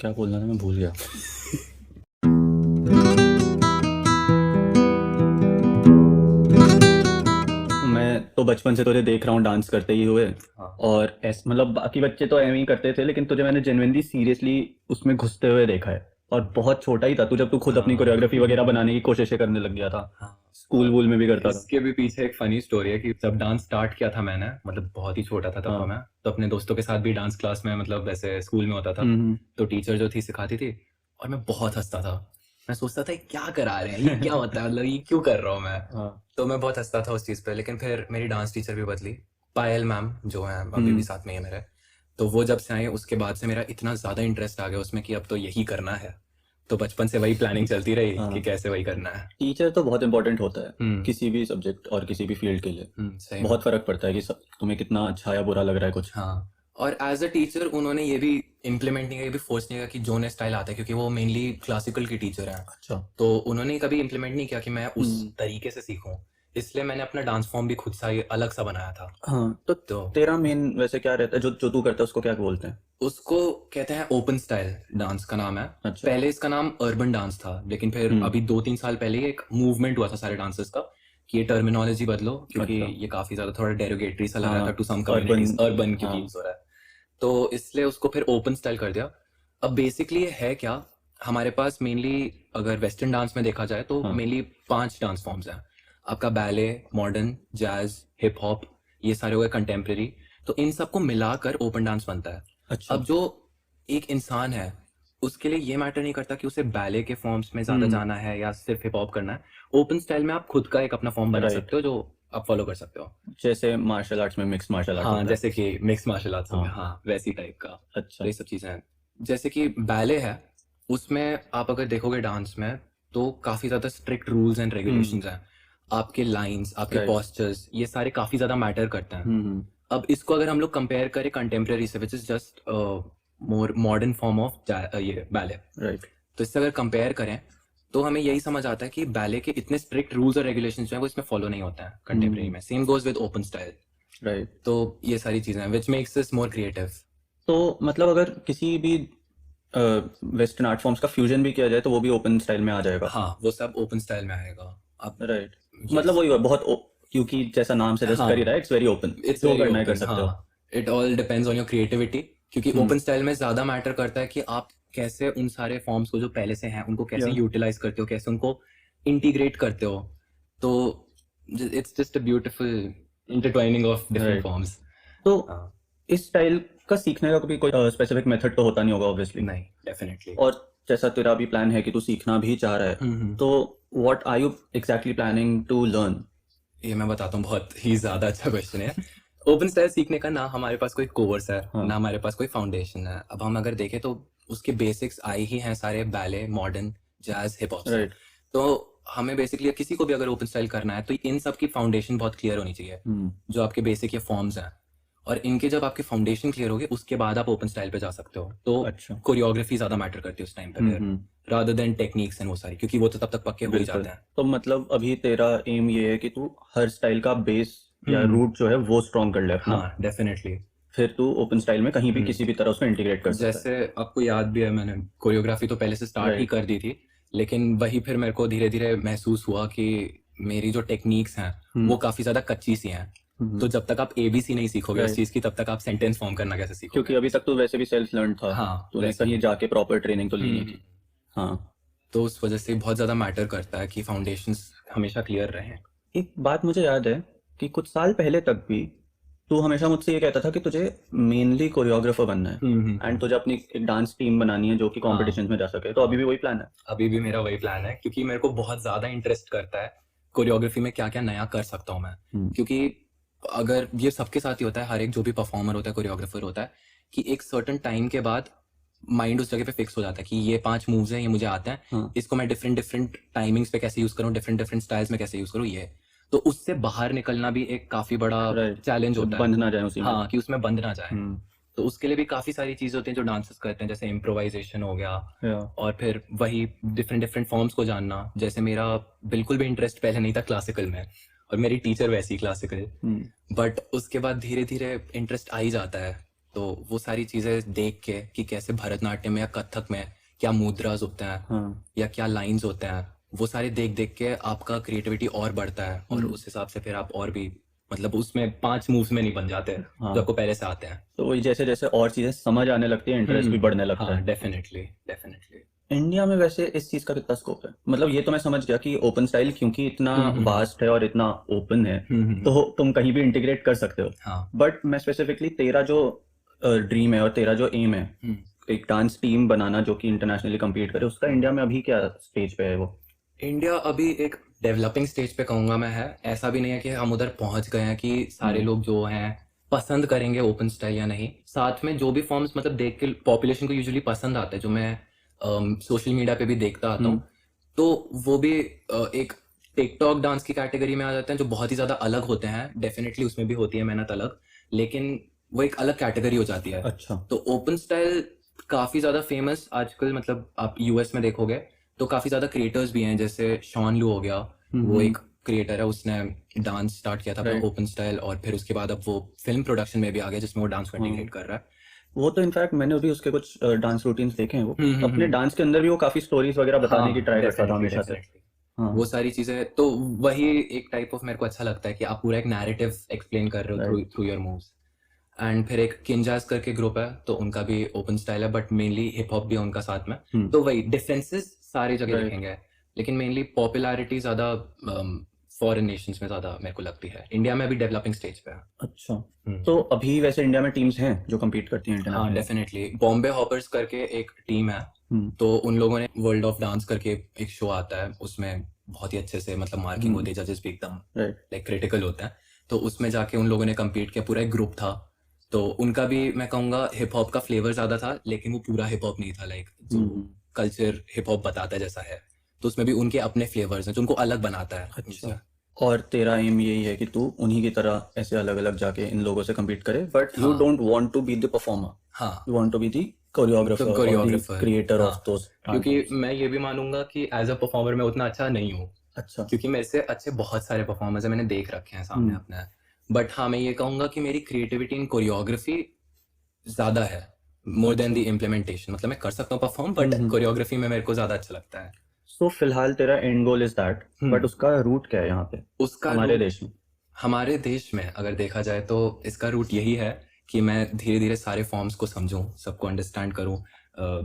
क्या बोलना था मैं भूल गया। मैं तो बचपन से तुझे देख रहा हूँ डांस करते ही हुए। हाँ। और ऐस मतलब बाकी बच्चे तो एम ही करते थे, लेकिन तुझे मैंने जेन्युइनली सीरियसली उसमें घुसते हुए देखा है। और बहुत छोटा ही था तू जब तू खुद अपनी हाँ। कोरियोग्राफी वगैरह बनाने की कोशिशें करने लग गया था। हाँ। स्कूल और वूल में भी करता था। इसके भी पीछे एक फनी स्टोरी है कि जब डांस स्टार्ट किया था मैंने, मतलब बहुत ही छोटा था तब तो हाँ। मैं, तो अपने दोस्तों के साथ भी डांस क्लास में, मतलब वैसे स्कूल में होता था। हम्म। तो टीचर जो थी सिखाती थी, और मैं बहुत हंसता था। मैं सोचता था ये क्या करा रहे हैं, ये क्या होता है, मतलब ये क्यों कर रहा हूँ मैं। हाँ। तो मैं बहुत हंसता था उस चीज़ पे। लेकिन फिर मेरी डांस टीचर भी बदली, पायल मैम जो है अभी भी साथ में ही है मेरे। तो वो जब से आए उसके बाद से मेरा इतना ज़्यादा इंटरेस्ट आ गया उसमें कि अब तो यही करना है। तो बचपन से वही प्लानिंग चलती रही हाँ। कि कैसे वही करना है। टीचर तो बहुत इंपॉर्टेंट होता है हम्म। किसी भी सब्जेक्ट और किसी भी फील्ड के लिए। सही में। बहुत फर्क पड़ता है कि तुम्हें कितना अच्छा या बुरा लग रहा है कुछ। हाँ। और एज अ टीचर उन्होंने ये भी इम्प्लीमेंट नहीं किया, ये भी फोर्स नहीं किया कि जो नए स्टाइल आता है, क्योंकि वो मेनली क्लासिकल की टीचर हैं। अच्छा। तो उन्होंने कभी इम्प्लीमेंट नहीं किया कि मैं उस हम्म। तरीके से सीखूं। इसलिए मैंने अपना डांस फॉर्म भी खुद सा ये अलग सा बनाया था। हाँ, तो तो तेरा मेन वैसे क्या रहता है जो जो तू करता है उसको क्या बोलते हैं? उसको कहते हैं ओपन स्टाइल डांस का नाम है। अच्छा। पहले इसका नाम अर्बन डांस था, लेकिन फिर अभी 2-3 साल पहले ही एक मूवमेंट हुआ था सारे डांसर्स का कि ये टर्मिनोलॉजी बदलो, क्योंकि अच्छा। ये काफी ज्यादा थोड़ा डेरोगेटरी सा लग रहा था हाँ, to some urban. Communities, urban क्योंकि हाँ। यूज हो रहा है। तो इसलिए उसको फिर ओपन स्टाइल कर दिया। अब बेसिकली ये है क्या, हमारे पास मेनली अगर वेस्टर्न डांस में देखा जाए तो हाँ। मेनली 5 डांस फॉर्म्स हैं। आपका ballet, modern, jazz, hip hop, ये सारे हो गए कंटेम्प्रेरी। तो इन सबको मिलाकर ओपन डांस बनता है। अच्छा। अब जो एक इंसान है उसके लिए ये मैटर नहीं करता कि उसे बैले के फॉर्म्स में ज्यादा जाना है या सिर्फ हिप हॉप करना है। ओपन स्टाइल में आप खुद का एक अपना फॉर्म बना राइट। सकते हो जो आप फॉलो कर सकते हो। जैसे मार्शल आर्ट्स में मिक्स मार्शल आर्ट हाँ, होता है। जैसे कि मिक्स मार्शल आर्ट्स हो हाँ। गया, हाँ वैसी टाइप का। अच्छा। तो ये सब चीजें हैं। जैसे कि बैले है, उसमें आप अगर देखोगे डांस में तो काफी ज्यादा स्ट्रिक्ट रूल्स एंड रेगुलेशंस हैं। आपके लाइंस, आपके राइट। पोस्चर्स, ये सारे काफी ज्यादा मैटर करते हैं। हम्म। अब इसको अगर हम लोग कंपेयर करें कंटेम्प्रेरी से, which is just more modern form of ये बैले, राइट। तो इससे अगर कंपेयर करें तो हमें यही समझ आता है कि बैले के इतने स्ट्रिक्ट रूल्स और रेगुलेशंस जो है वो इसमें फॉलो नहीं होता है कंटेम्प्रेरी में। Same goes with open style. Right. तो ये सारी चीजें हैं which makes this more creative. तो मतलब अगर किसी भी वेस्टर्न आर्ट फॉर्म्स का फ्यूजन भी किया जाए तो वो भी ओपन स्टाइल में आ जाएगा। हाँ, वो सब ओपन स्टाइल में आएगा। अब राइट। मतलब यस। वही हुआ, बहुत क्योंकि जैसा नाम सजेस्ट कर ही रहा है, हाँ, इट्स वेरी ओपन, इट्स जो वेरी करना है कर ओपन। सकते हो। हाँ, it all depends on your creativity, क्योंकि हम्म। ओपन स्टाइल में ज्यादा मैटर करता है कि आप कैसे उन सारे फॉर्म्स को जो पहले से हैं उनको कैसे या। यूटिलाइज करते हो, कैसे उनको इंटीग्रेट करते हो। तो it's just a beautiful intertwining of different right. Forms. तो हाँ। इस स्टाइल का सीखने का कभी कोई स्पेसिफिक मेथड तो होता नहीं होगा ऑब्वियसली। नहीं, डेफिनेटली। और जैसा तेरा भी प्लान है कि तू सीखना भी चाह रहा है, तो what are you exactly planning to learn? ये मैं बताता हूँ, बहुत ही ज्यादा अच्छा क्वेश्चन है। ओपन स्टाइल सीखने का ना हमारे पास कोई कोर्स है हाँ। ना हमारे पास कोई फाउंडेशन है। अब हम अगर देखें तो उसके बेसिक्स आए ही हैं सारे ballet, modern, jazz, hip hop से। राइट। तो हमें बेसिकली किसी को भी अगर ओपन स्टाइल करना है तो इन सब की फाउंडेशन बहुत क्लियर होनी चाहिए, जो आपके बेसिक ये फॉर्म्स हैं। और इनके जब आपके फाउंडेशन क्लियर होगे उसके बाद आप ओपन स्टाइल पे जा सकते हो। तो अच्छा। कोरियोग्राफी ज्यादा मैटर करती है उस टाइम पे फिर, रादर देन टेक्निक्स एंड वो सारी, क्योंकि वो तो तब तक पक्के हो ही बिल्कुल। जाते हैं। तो मतलब अभी तेरा एम ये है कि तू हर स्टाइल का बेस या हम्म। रूट जो है वो स्ट्रॉन्ग कर ले अपना। हाँ, डेफिनेटली। फिर तू ओपन स्टाइल में कहीं भी किसी भी तरह उसको इंटीग्रेट कर सकता है। जैसे आपको याद भी है, मैंने कोरियोग्राफी तो पहले से स्टार्ट ही राइट। कर दी थी, लेकिन वही फिर मेरे को धीरे धीरे महसूस हुआ कि मेरी जो टेक्निक्स हैं वो काफी ज्यादा कच्ची सी हैं। तो जब तक आप एबीसी नहीं सीखोगे उस राइट। चीज की, तब तक आप सेंटेंस फॉर्म करना कैसे क्योंकि सीखोगे। अभी तक तो वैसे भी सेल्फ लर्न था। हाँ, तूने वैसे कहीं ही। जाके प्रॉपर ट्रेनिंग तो ली नहीं थी। हाँ। तो उस वजह से बहुत ज्यादा मैटर करता है कि फाउंडेशंस हमेशा क्लियर रहें। एक बात मुझे याद है कि कुछ साल पहले तक भी तू हमेशा मुझसे ये कहता था कि तुझे मेनली कोरियोग्राफर बनना है एंड तुझे अपनी एक डांस टीम बनानी है जो कि कॉम्पिटिशन में जा सके। तो अभी भी वही प्लान है? अभी भी मेरा वही प्लान है, क्योंकि मेरे को बहुत ज्यादा इंटरेस्ट करता है कोरियोग्राफी में क्या क्या नया कर सकता हूँ मैं। क्योंकि अगर ये सबके साथ ही होता है, हर एक जो भी परफॉर्मर होता है, कोरियोग्राफर होता है, कि एक सर्टन टाइम के बाद माइंड उस जगह पे फिक्स हो जाता है कि ये 5 मूव्स हैं, ये मुझे आते हैं, इसको मैं डिफरेंट डिफरेंट टाइमिंग्स पे कैसे यूज करूँ, डिफरेंट डिफरेंट स्टाइल्स में कैसे यूज करूँ। ये तो उससे बाहर निकलना भी एक काफी बड़ा राइट। चैलेंज होता है। बंद ना जाए उसी में। हाँ, कि उसमें बंद ना जाए। तो उसके लिए भी काफी सारी चीजें होती हैं जो डांसर्स करते हैं, जैसे इम्प्रोवाइजेशन हो गया, या। और फिर वही डिफरेंट डिफरेंट फॉर्म्स को जानना। जैसे मेरा बिल्कुल भी इंटरेस्ट पहले नहीं था क्लासिकल में, और मेरी टीचर वैसी क्लासिकल, बट उसके बाद धीरे धीरे इंटरेस्ट आ ही जाता है तो वो सारी चीजें देख के कि कैसे भरतनाट्यम या कथक में क्या मुद्रास होते हैं हाँ या क्या लाइंस होते हैं, वो सारे देख देख के आपका क्रिएटिविटी और बढ़ता है और हम्म, उस हिसाब से फिर आप और भी मतलब उसमें 5 मूव्स में नहीं बन जाते हाँ जो आपको पहले से आते हैं। तो वही जैसे जैसे और चीजें समझ आने लगती है इंटरेस्ट भी बढ़ने लगता हाँ है। Definitely definitely. इंडिया में वैसे इस चीज का कितना स्कोप है? मतलब ये तो मैं समझ गया कि ओपन स्टाइल क्योंकि इतना वास्ट है और इतना ओपन है तो तुम कहीं भी इंटीग्रेट कर सकते हो। हाँ बट मैं स्पेसिफिकली तेरा जो ड्रीम है और तेरा जो एम है एक डांस टीम बनाना जो कि इंटरनेशनली compete करे, उसका इंडिया में अभी क्या स्टेज पे है वो? इंडिया अभी एक डेवलपिंग स्टेज पे कहूंगा मैं है, ऐसा भी नहीं है कि हम उधर पहुंच गए हैं कि सारे लोग जो हैं पसंद करेंगे ओपन स्टाइल या नहीं। साथ में जो भी फॉर्म्स मतलब देख के पॉपुलेशन को यूजुअली पसंद आता है, जो मैं सोशल मीडिया पे भी देखता आता हूँ, तो वो भी एक टिकटॉक डांस की कैटेगरी में आ जाते हैं जो बहुत ही ज्यादा अलग होते हैं। डेफिनेटली उसमें भी होती है मेहनत अलग, लेकिन वो एक अलग कैटेगरी हो जाती है। अच्छा तो ओपन स्टाइल काफी ज्यादा फेमस आजकल, मतलब आप यूएस में देखोगे तो काफी ज्यादा क्रिएटर्स भी हैं, जैसे शॉन लू हो गया, वो एक क्रिएटर है, उसने डांस स्टार्ट किया था अपना Right. ओपन स्टाइल और फिर उसके बाद अब वो फिल्म प्रोडक्शन में भी आ गया जिसमें वो डांस को इंटीग्रेट कर रहा है। वो तो इनफैक्ट मैंने भी उसके कुछ डांस रूटीन्स देखे हैं। वो अपने डांस के अंदर भी वो काफी स्टोरीज वगैरह बताने की ट्राई करता था definitely, हमेशा से। definitely. हाँ वो सारी चीजें तो वही एक टाइप ऑफ मेरे को अच्छा लगता है कि आप पूरा एक नैरेटिव एक्सप्लेन कर रहे हो थ्रू योर मूव्स। एंड फिर एक किंजास करके ग्रुप है तो उनका भी ओपन स्टाइल है बट मेनली हिप हॉप भी है उनका साथ में। तो वही डिफरेंसेस सारी जगह Right. दिखेंगे, लेकिन मेनली पॉपुलैरिटी ज्यादा फॉरेन नेशंस में ज्यादा मेरे को लगती है। इंडिया में अभी डेवलपिंग स्टेज पे है। अच्छा तो अभी वैसे इंडिया में टीम्स हैं जो compete करती हैं हाँ इंटरनेशनल? डेफिनेटली, बॉम्बे हॉपर्स करके एक टीम है, तो उन लोगों ने वर्ल्ड ऑफ डांस करके एक शो आता है, उसमें बहुत ही अच्छे से मतलब मार्किंग होती है, जजेस भी एकदम लाइक क्रिटिकल होते हैं। तो उसमें जाके उन लोगों ने कम्पीट किया, पूरा एक ग्रुप था। तो उनका भी मैं कहूँगा हिप हॉप का फ्लेवर ज्यादा था, लेकिन वो पूरा हिप हॉप नहीं था लाइक जो कल्चर हिप हॉप बताता है जैसा है। तो उसमें भी उनके अपने फ्लेवर्स हैं जो उनको अलग बनाता है। अच्छा और तेरा एम यही है कि तू उन्हीं की तरह ऐसे अलग अलग जाके इन लोगों से compete करे, but you don't want to be the performer, हाँ you want to be the choreographer choreographer, creator of those. क्योंकि मैं ये भी मानूंगा कि एज अ परफॉर्मर मैं उतना अच्छा नहीं हूँ, अच्छा क्योंकि मेरे से अच्छे बहुत सारे परफॉर्मर्स हैं, मैंने देख रखे हैं सामने अपने। बट हाँ मैं ये कहूंगा कि मेरी क्रिएटिविटी इन कोरियोग्राफी ज्यादा है मोर देन द इम्प्लीमेंटेशन। मतलब मैं कर सकता हूँ परफॉर्म, बट कोरियोग्राफी में मेरे को ज्यादा अच्छा लगता है। सो फिलहाल तेरा and goal is that, but उसका रूट क्या है यहाँ पे उसका हमारे route- देश में? हमारे देश में अगर देखा जाए तो इसका रूट यही है कि मैं धीरे धीरे सारे फॉर्म्स को समझूं, सबको अंडरस्टैंड करूं,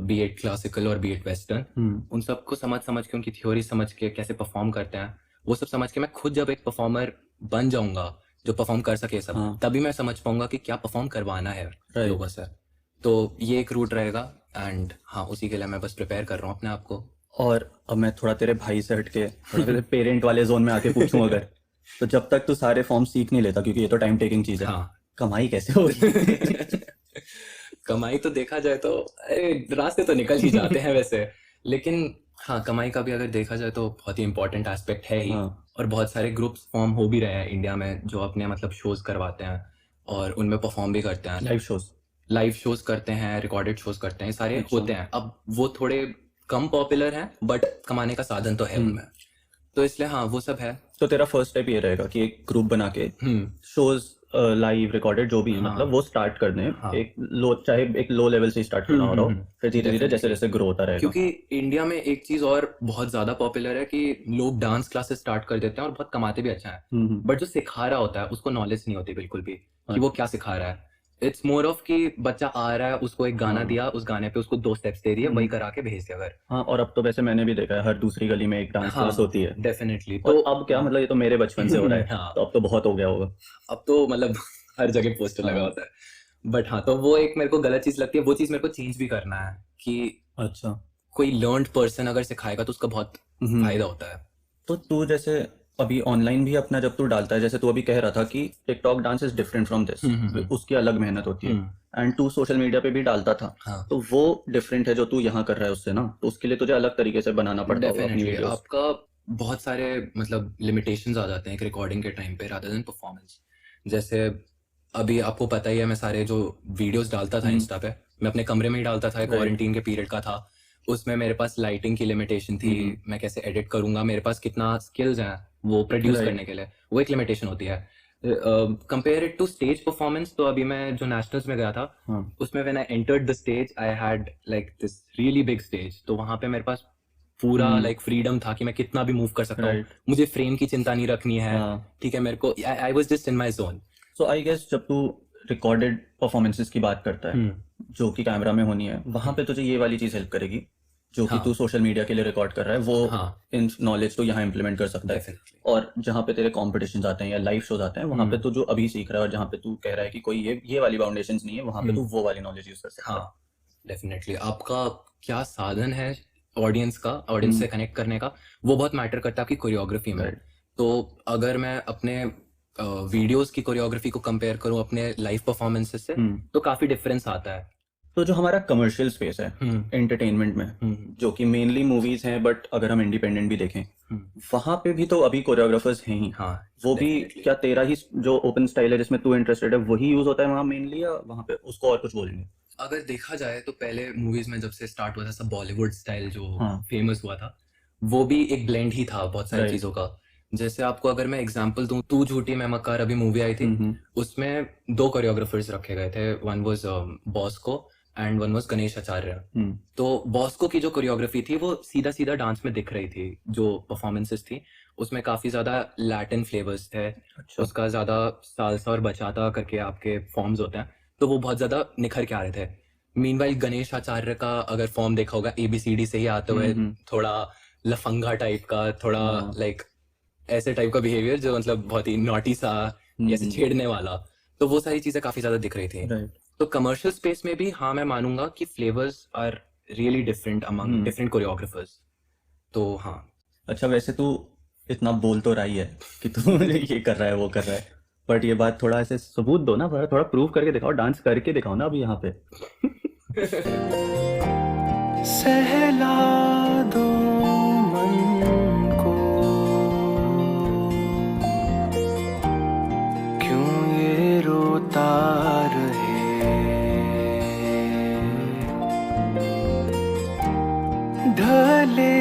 बी एड क्लासिकल और बी एड वेस्टर्न, उन सबको समझ के उनकी थ्योरी समझ के कैसे परफॉर्म करते हैं वो सब समझ के मैं खुद जब एक परफॉर्मर बन जाऊंगा जो परफॉर्म कर सके सब, तभी मैं समझ पाऊंगा कि क्या परफॉर्म करवाना है लोगों से। तो ये एक रूट रहेगा एंड हाँ उसी के लिए मैं बस प्रिपेयर कर रहा हूँ अपने आप को। और अब मैं थोड़ा तेरे भाई से हटके थोड़ा पेरेंट वाले जोन में आके पूछूं अगर, तो जब तक तू सारे फॉर्म सीख नहीं लेता, क्योंकि ये तो टाइम टेकिंग चीज है, कमाई कैसे होगी? कमाई तो देखा जाए तो रास्ते तो निकल ही जाते हैं वैसे, लेकिन हाँ कमाई का भी अगर देखा जाए तो बहुत ही इंपॉर्टेंट एस्पेक्ट है ही। और बहुत सारे ग्रुप्स फॉर्म हो भी रहे हैं इंडिया में जो अपने मतलब शोज करवाते हैं और उनमें परफॉर्म भी करते हैं। लाइव शोज करते हैं, रिकॉर्डेड शोज करते हैं, सारे होते हैं। अब वो थोड़े कम पॉपुलर हैं बट कमाने का साधन तो है उनमें, तो इसलिए हाँ वो सब है। तो तेरा फर्स्ट स्टेप ये रहेगा कि एक ग्रुप बना के शोज लाइव रिकॉर्डेड जो भी है मतलब वो स्टार्ट करने एक लो, चाहे एक लो लेवल से स्टार्ट करना हो रहा हो, फिर धीरे धीरे जैसे जैसे ग्रो होता रहेगा। क्योंकि इंडिया में एक चीज और बहुत ज्यादा पॉपुलर है कि लोग डांस क्लासेस स्टार्ट कर देते हैं और बहुत कमाते भी अच्छा है, बट जो सिखा रहा होता है उसको नॉलेज नहीं होती बिल्कुल भी कि वो क्या सिखा रहा है। इट्स मोर ऑफ कि बच्चा आ रहा है, उसको एक गाना दिया, उस गाने पे उसको 2 स्टेप्स दे दिए, वही करा के भेज दिया घर। हाँ और अब तो वैसे मैंने भी देखा है हर दूसरी गली में एक डांस क्लास होती है। डेफिनेटली। तो अब क्या मतलब ये तो मेरे बचपन से हो रहा है, तो अब तो बहुत हो गया होगा। अब तो मतलब हर जगह पोस्टर लगा होता है। बट हाँ तो वो एक मेरे को गलत चीज लगती है, वो चीज मेरे को चेंज भी करना है कि अच्छा कोई लर्नड पर्सन अगर सिखाएगा तो उसका बहुत फायदा होता है। तो तू जैसे अभी ऑनलाइन भी अपना जब तू डालता है, जैसे तू अभी कह रहा था कि TikTok dance is different from this, उसकी अलग मेहनत होती है, एंड तू सोशल मीडिया पे भी डालता था, तो वो डिफरेंट है जो तू यहाँ कर रहा है उससे ना, तो उसके लिए तुझे अलग तरीके से बनाना पड़ता होगा अपनी वीडियोस। आपका बहुत सारे मतलब लिमिटेशंस आ जाते हैं एक रिकॉर्डिंग के टाइम पे रादर देन परफॉर्मेंस। जैसे अभी आपको पता ही है, मैं सारे जो वीडियोस डालता था इंस्टा पे मैं अपने कमरे में ही डालता था, क्वारंटीन के पीरियड का था, उसमें मेरे पास लाइटिंग की लिमिटेशन थी, मैं कैसे एडिट करूंगा, मेरे पास कितना स्किल्स हैं वो प्रोड्यूस करने के लिए, वो एक लिमिटेशन होती है। Compare it to stage performance, तो अभी मैं जो नेशनल्स में गया था हाँ उसमें when I entered the stage I had like this really big stage, तो वहां पे मेरे पास पूरा लाइक फ्रीडम था कि मैं कितना भी मूव कर सकता हूँ, राइट मुझे फ्रेम की चिंता नहीं रखनी है, हाँ ठीक है, मेरे को I was just in my zone. So I guess जब तू रिकॉर्डेड परफॉर्मेंसेस की बात करता है जो कि कैमरा में होनी है वहां पे तुझे ये वाली चीज हेल्प करेगी जो कि हाँ तू सोशल मीडिया के लिए रिकॉर्ड कर रहा है वो हाँ इन नॉलेज को यहाँ इम्प्लीमेंट कर सकता है। डेफिनेटली। और जहाँ पे तेरे कॉम्पिटिशन्स आते हैं या लाइव शोज आते हैं वहां पे तू जो अभी सीख रहा है और जहाँ पे तू कह रहा है कि कोई ये वाली फाउंडेशंस नहीं है वहां पे तू वो वाली नॉलेज यूज कर सकता है। हाँ डेफिनेटली, आपका क्या साधन है ऑडियंस से कनेक्ट करने का, वो बहुत मैटर करता है आपकी कोरियोग्राफी में। Right. तो अगर मैं अपने वीडियोस की कोरियोग्राफी को कंपेयर करूं अपने लाइव परफॉर्मेंसेस से, तो काफी डिफरेंस आता है। तो जो हमारा कमर्शियल स्पेस है एंटरटेनमेंट में जो कि मेनली मूवीज हैं बट अगर हम इंडिपेंडेंट भी देखें वहां पे भी तो अभी कोरियोग्राफर्स हैं ही। हाँ वो भी definitely। क्या तेरा ही जो ओपन स्टाइल है जिसमें तू इंटरेस्टेड है वही यूज होता है वहां मेनली या वहां पे उसको और कुछ बोलेंगे? अगर देखा जाए तो पहले मूवीज में जब से स्टार्ट हुआ था सब बॉलीवुड स्टाइल जो हाँ फेमस हुआ था, वो भी एक ब्लेंड ही था बहुत सारी Right. चीजों का। जैसे आपको अगर मैं एग्जांपल दूं, तू झूठी मैं मक्कार अभी मूवी आई थी, उसमें 2 कोरियोग्राफर्स रखे गए थे, one was Bosco and one was Ganesh Acharya. तो बॉस्को की जो कोरियोग्राफी थी वो सीधा सीधा डांस में दिख रही थी, जो परफॉर्मेंसेस थी उसमें काफी ज्यादा लैटिन फ्लेवर्स थे, अच्छा उसका ज्यादा सालसा और बचाता करके आपके फॉर्म्स होते हैं, तो वो बहुत ज्यादा निखर के आ रहे थे। मीनवाइल गणेश आचार्य का अगर फॉर्म देखा होगा ABCD से ही आते हुए, थोड़ा लफंगा टाइप का, थोड़ा हाँ। लाइक ऐसे टाइप का बिहेवियर जो मतलब बहुत ही नॉटी सा, ऐसे छेड़ने वाला, तो वो सारी चीजें काफी ज्यादा दिख रही थी। राइट तो कमर्शियल स्पेस में भी हाँ मैं मानूंगा कि flavours are really different among different choreographers. तो हाँ अच्छा वैसे तू इतना बोल तो रहा ही है कि तू ये कर रहा है वो कर रहा है बट ये बात थोड़ा ऐसे सबूत दो ना थोड़ा प्रूव करके दिखाओ डांस करके दिखाओ ना अभी यहाँ पे। सहला दो मन को क्यों ये रोता रहे, ढले